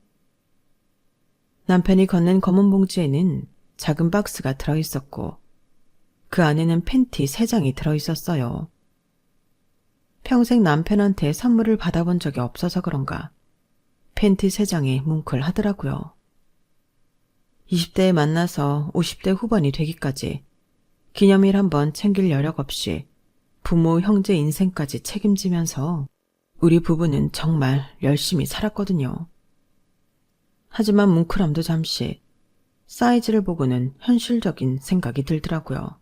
남편이 건넨 검은 봉지에는 작은 박스가 들어있었고 그 안에는 팬티 3장이 들어있었어요. 평생 남편한테 선물을 받아본 적이 없어서 그런가 팬티 3장이 뭉클하더라고요. 20대에 만나서 50대 후반이 되기까지 기념일 한번 챙길 여력 없이 부모, 형제 인생까지 책임지면서 우리 부부는 정말 열심히 살았거든요. 하지만 뭉클함도 잠시 사이즈를 보고는 현실적인 생각이 들더라고요.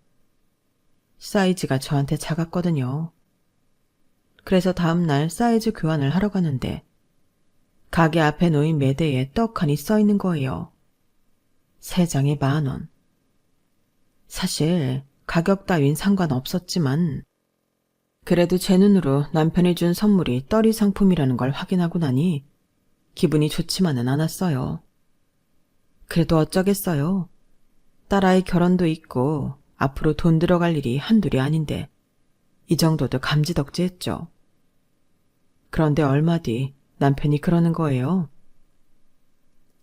사이즈가 저한테 작았거든요. 그래서 다음날 사이즈 교환을 하러 가는데 가게 앞에 놓인 매대에 떡하니 써있는 거예요. 3장에 10,000원. 사실 가격 따윈 상관없었지만 그래도 제 눈으로 남편이 준 선물이 떨이 상품이라는 걸 확인하고 나니 기분이 좋지만은 않았어요. 그래도 어쩌겠어요. 딸아이 결혼도 있고 앞으로 돈 들어갈 일이 한둘이 아닌데 이 정도도 감지덕지했죠. 그런데 얼마 뒤 남편이 그러는 거예요.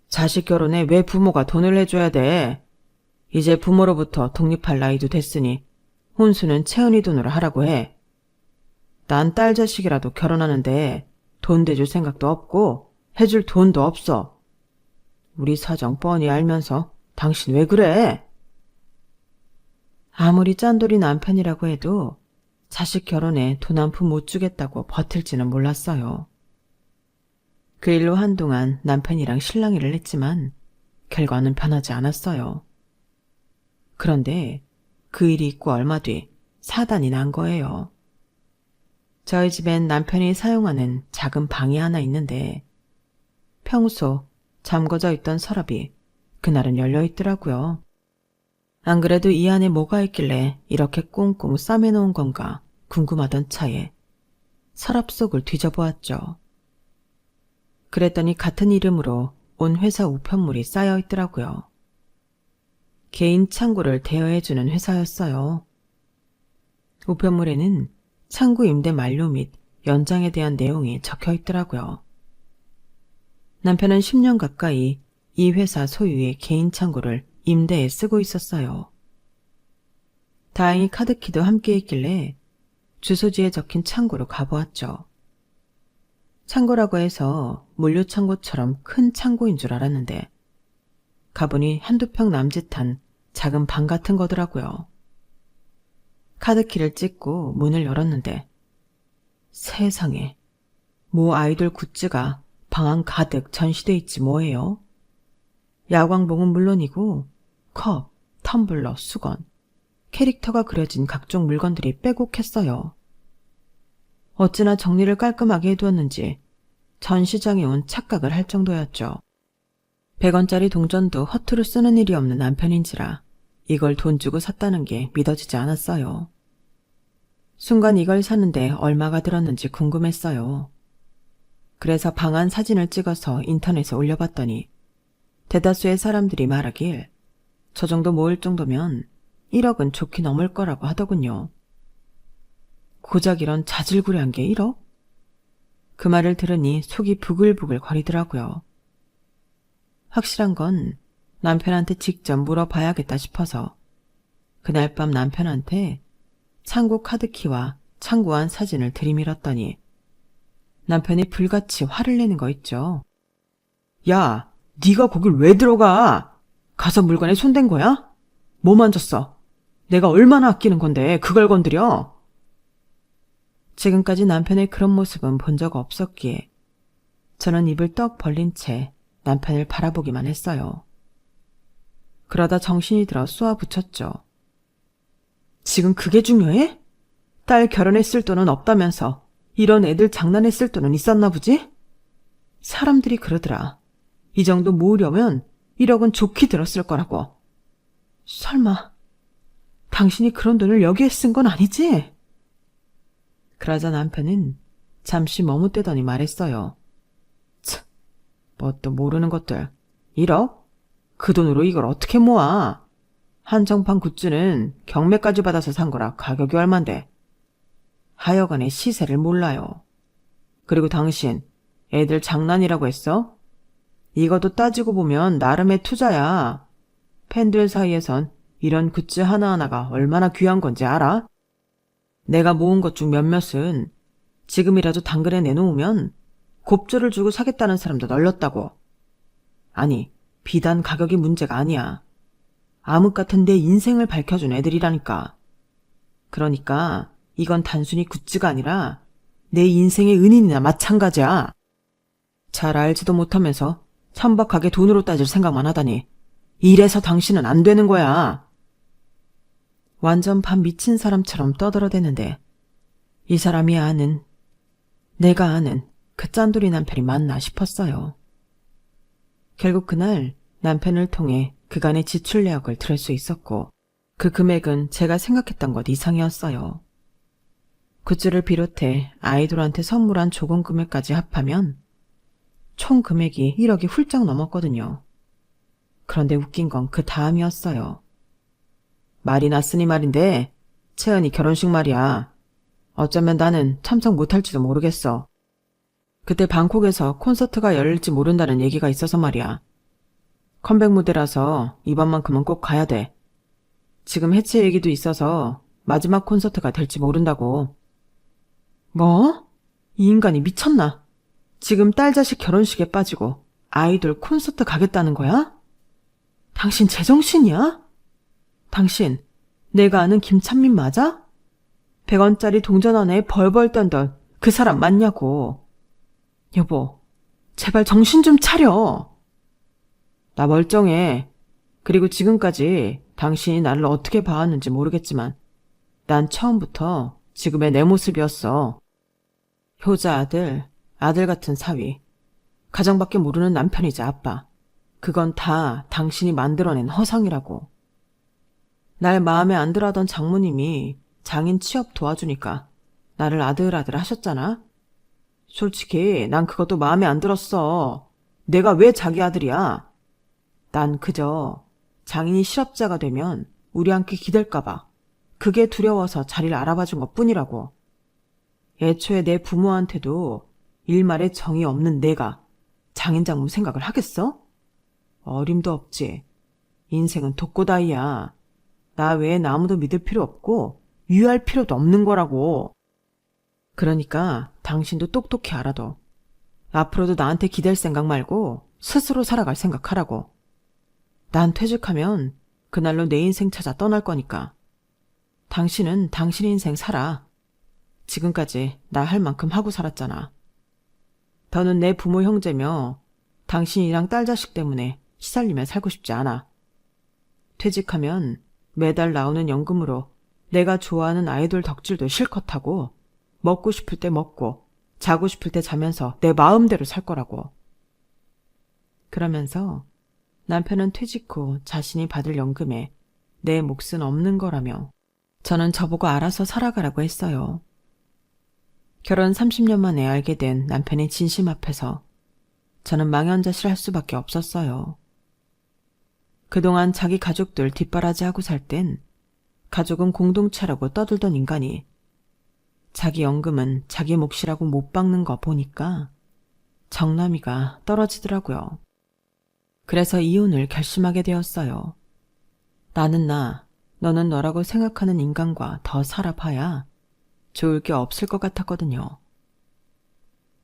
자식 결혼에 왜 부모가 돈을 내줘야 돼? 이제 부모로부터 독립할 나이도 됐으니 혼수는 채은이 돈으로 하라고 해. 난 딸 자식이라도 결혼하는데 돈 대줄 생각도 없고 해줄 돈도 없어. 우리 사정 뻔히 알면서 당신 왜 그래? 아무리 짠돌이 남편이라고 해도 자식 결혼에 돈 한 푼 못 주겠다고 버틸지는 몰랐어요. 그 일로 한동안 남편이랑 실랑이를 했지만 결과는 변하지 않았어요. 그런데 그 일이 있고 얼마 뒤 사단이 난 거예요. 저희 집엔 남편이 사용하는 작은 방이 하나 있는데 평소 잠궈져 있던 서랍이 그날은 열려 있더라고요. 안 그래도 이 안에 뭐가 있길래 이렇게 꽁꽁 싸매놓은 건가 궁금하던 차에 서랍 속을 뒤져보았죠. 그랬더니 같은 이름으로 온 회사 우편물이 쌓여 있더라고요. 개인 창고를 대여해주는 회사였어요. 우편물에는 창고 임대 만료 및 연장에 대한 내용이 적혀 있더라고요. 남편은 10년 가까이 이 회사 소유의 개인 창고를 임대에 쓰고 있었어요. 다행히 카드키도 함께 있길래 주소지에 적힌 창고로 가보았죠. 창고라고 해서 물류창고처럼 큰 창고인 줄 알았는데 가보니 한두 평 남짓한 작은 방 같은 거더라고요. 카드키를 찍고 문을 열었는데 세상에, 모 아이돌 굿즈가 방 안 가득 전시돼 있지 뭐예요. 야광봉은 물론이고 컵, 텀블러, 수건, 캐릭터가 그려진 각종 물건들이 빼곡했어요. 어찌나 정리를 깔끔하게 해두었는지 전시장에 온 착각을 할 정도였죠. 100원짜리 동전도 허투루 쓰는 일이 없는 남편인지라 이걸 돈 주고 샀다는 게 믿어지지 않았어요. 순간 이걸 사는데 얼마가 들었는지 궁금했어요. 그래서 방 안 사진을 찍어서 인터넷에 올려봤더니 대다수의 사람들이 말하길 저 정도 모을 정도면 1억은 좋게 넘을 거라고 하더군요. 고작 이런 자질구레한 게 1억? 그 말을 들으니 속이 부글부글 거리더라고요. 확실한 건 남편한테 직접 물어봐야겠다 싶어서 그날 밤 남편한테 창고 카드키와 창고 안 사진을 들이밀었더니 남편이 불같이 화를 내는 거 있죠. 야, 네가 거길 왜 들어가? 가서 물건에 손댄 거야? 뭐 만졌어? 내가 얼마나 아끼는 건데 그걸 건드려? 지금까지 남편의 그런 모습은 본 적 없었기에 저는 입을 떡 벌린 채 남편을 바라보기만 했어요. 그러다 정신이 들어 쏘아붙였죠. 지금 그게 중요해? 딸 결혼했을 돈은 없다면서 이런 애들 장난했을 돈은 있었나 보지? 사람들이 그러더라. 이 정도 모으려면 1억은 좋게 들었을 거라고. 설마 당신이 그런 돈을 여기에 쓴 건 아니지? 그러자 남편은 잠시 머뭇대더니 말했어요. 참, 뭣도 모르는 것들. 1억? 그 돈으로 이걸 어떻게 모아? 한정판 굿즈는 경매까지 받아서 산 거라 가격이 얼만데. 하여간에 시세를 몰라요. 그리고 당신, 애들 장난이라고 했어? 이것도 따지고 보면 나름의 투자야. 팬들 사이에선 이런 굿즈 하나하나가 얼마나 귀한 건지 알아? 내가 모은 것 중 몇몇은 지금이라도 당근에 내놓으면 곱절을 주고 사겠다는 사람도 널렸다고. 아니, 비단 가격이 문제가 아니야. 암흑 같은 내 인생을 밝혀준 애들이라니까. 그러니까 이건 단순히 굿즈가 아니라 내 인생의 은인이나 마찬가지야. 잘 알지도 못하면서 천박하게 돈으로 따질 생각만 하다니. 이래서 당신은 안 되는 거야. 완전 반 미친 사람처럼 떠들어대는데 이 사람이 아는, 내가 아는 그 짠돌이 남편이 맞나 싶었어요. 결국 그날 남편을 통해 그간의 지출 내역을 들을 수 있었고 그 금액은 제가 생각했던 것 이상이었어요. 굿즈를 비롯해 아이돌한테 선물한 조금 금액까지 합하면 총 금액이 1억이 훌쩍 넘었거든요. 그런데 웃긴 건 그 다음이었어요. 말이 났으니 말인데 채은이 결혼식 말이야. 어쩌면 나는 참석 못할지도 모르겠어. 그때 방콕에서 콘서트가 열릴지 모른다는 얘기가 있어서 말이야. 컴백 무대라서 이번만큼은 꼭 가야 돼. 지금 해체 얘기도 있어서 마지막 콘서트가 될지 모른다고. 뭐? 이 인간이 미쳤나? 지금 딸 자식 결혼식에 빠지고 아이돌 콘서트 가겠다는 거야? 당신 제정신이야? 당신, 내가 아는 김찬민 맞아? 100원짜리 동전 하나에 벌벌 떨던 그 사람 맞냐고. 여보, 제발 정신 좀 차려. 나 멀쩡해. 그리고 지금까지 당신이 나를 어떻게 봐왔는지 모르겠지만 난 처음부터 지금의 내 모습이었어. 효자 아들 같은 사위, 가정밖에 모르는 남편이자 아빠. 그건 다 당신이 만들어낸 허상이라고. 날 마음에 안 들어하던 장모님이 장인 취업 도와주니까 나를 아들아들 하셨잖아. 솔직히 난 그것도 마음에 안 들었어. 내가 왜 자기 아들이야? 난 그저 장인이 실업자가 되면 우리 함께 기댈까봐 그게 두려워서 자리를 알아봐준 것뿐이라고. 애초에 내 부모한테도 일말에 정이 없는 내가 장인장모 생각을 하겠어? 어림도 없지. 인생은 독고다이야. 나 외엔 아무도 믿을 필요 없고 유의할 필요도 없는 거라고. 그러니까 당신도 똑똑히 알아둬. 앞으로도 나한테 기댈 생각 말고 스스로 살아갈 생각하라고. 난 퇴직하면 그날로 내 인생 찾아 떠날 거니까. 당신은 당신 인생 살아. 지금까지 나 할 만큼 하고 살았잖아. 더는 내 부모 형제며 당신이랑 딸 자식 때문에 시달리며 살고 싶지 않아. 퇴직하면 매달 나오는 연금으로 내가 좋아하는 아이돌 덕질도 실컷 하고 먹고 싶을 때 먹고 자고 싶을 때 자면서 내 마음대로 살 거라고. 그러면서 남편은 퇴직 후 자신이 받을 연금에 내 몫은 없는 거라며 저는 저보고 알아서 살아가라고 했어요. 결혼 30년 만에 알게 된 남편의 진심 앞에서 저는 망연자실할 수밖에 없었어요. 그동안 자기 가족들 뒷바라지하고 살 땐 가족은 공동체라고 떠들던 인간이 자기 연금은 자기 몫이라고 못 박는 거 보니까 정남이가 떨어지더라고요. 그래서 이혼을 결심하게 되었어요. 나는 나, 너는 너라고 생각하는 인간과 더 살아봐야 좋을 게 없을 것 같았거든요.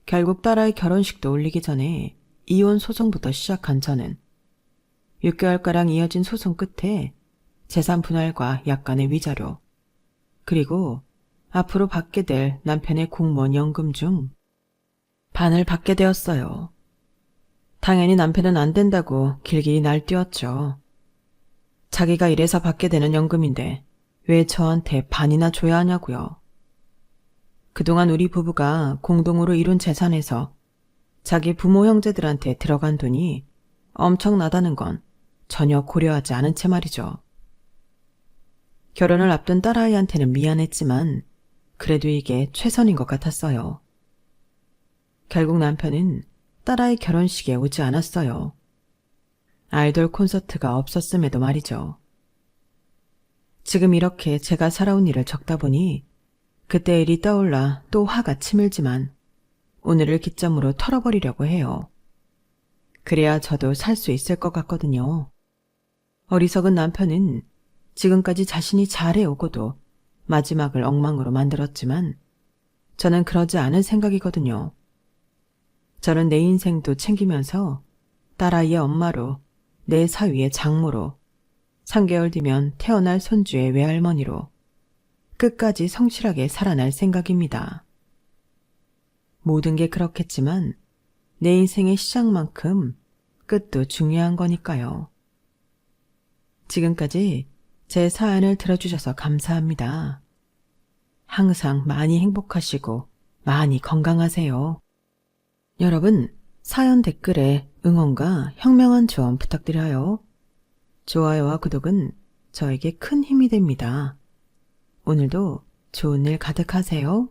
결국 딸아이 결혼식도 올리기 전에 이혼 소송부터 시작한 저는 6개월가량 이어진 소송 끝에 재산 분할과 약간의 위자료, 그리고 앞으로 받게 될 남편의 공무원 연금 중 반을 받게 되었어요. 당연히 남편은 안 된다고 길길이 날뛰었죠. 자기가 일해서 받게 되는 연금인데 왜 저한테 반이나 줘야 하냐고요. 그동안 우리 부부가 공동으로 이룬 재산에서 자기 부모 형제들한테 들어간 돈이 엄청나다는 건 전혀 고려하지 않은 채 말이죠. 결혼을 앞둔 딸아이한테는 미안했지만 그래도 이게 최선인 것 같았어요. 결국 남편은 딸아이 결혼식에 오지 않았어요. 아이돌 콘서트가 없었음에도 말이죠. 지금 이렇게 제가 살아온 일을 적다 보니 그때 일이 떠올라 또 화가 치밀지만 오늘을 기점으로 털어버리려고 해요. 그래야 저도 살 수 있을 것 같거든요. 어리석은 남편은 지금까지 자신이 잘해오고도 마지막을 엉망으로 만들었지만 저는 그러지 않을 생각이거든요. 저는 내 인생도 챙기면서 딸아이의 엄마로, 내 사위의 장모로, 3개월 뒤면 태어날 손주의 외할머니로 끝까지 성실하게 살아날 생각입니다. 모든 게 그렇겠지만 내 인생의 시작만큼 끝도 중요한 거니까요. 지금까지 제 사연을 들어주셔서 감사합니다. 항상 많이 행복하시고 많이 건강하세요. 여러분, 사연 댓글에 응원과 현명한 조언 부탁드려요. 좋아요와 구독은 저에게 큰 힘이 됩니다. 오늘도 좋은 일 가득하세요.